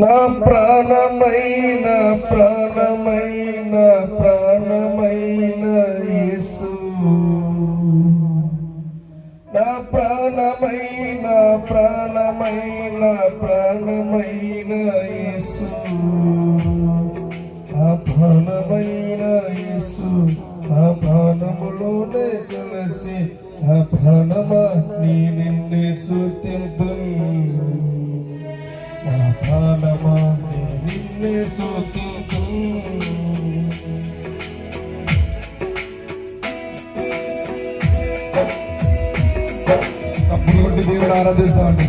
నా ప్రాణమైన ప్రాణమైన ప్రాణమైన యేసు, నా ప్రాణమైన ప్రాణమైన ప్రాణమైన యేసు, నా ప్రాణమైన యేసు, నా ప్రాణములోనే కలిసి నా ప్రాణమా నీ నిన్నే స్తుతింతును, నా ప్రాణమా నీ నిన్నే స్తుతింతును. అప్పుడు దేవుడు ఆరాధిస్తామండి.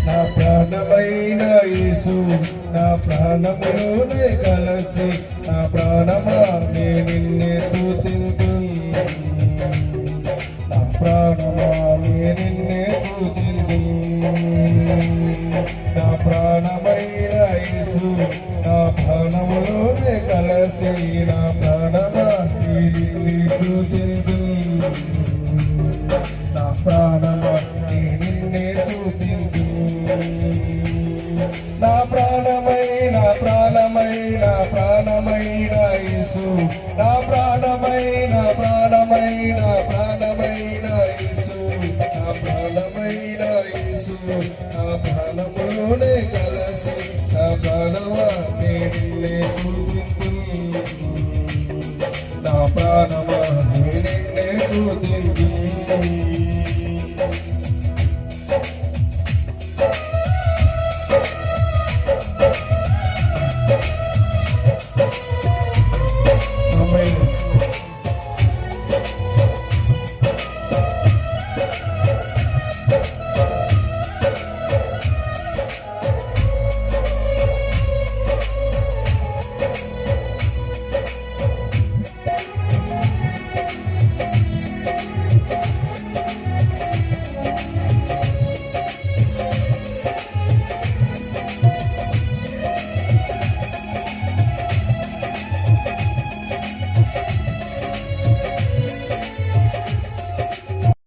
నా ప్రాణమైన యేసు, నా ప్రాణములోనే కలిసి నా ప్రాణమా నే నిన్నే స్తుతింతును, నా ప్రాణమా నే నిన్నే స్తుతింతును. నా ప్రాణమైన యేసు, నా ప్రాణములోనే కలిసి నా ప్రాణమా నే నిన్నే స్తుతింతును, నా ప్రాణమా నే నిన్నే స్తుతింతును. నా ప్రాణమైన ప్రాణమైన ప్రాణమైన యేసు, నా ప్రాణమైన ప్రాణమైన ప్రాణమైన యేసు, నా ప్రాణమైన యేసు, నా ప్రాణములోనే కలిసి నా ప్రాణమా నే నిన్నే స్తుతింతును, నా ప్రాణమా నే నిన్నే స్తుతింతును.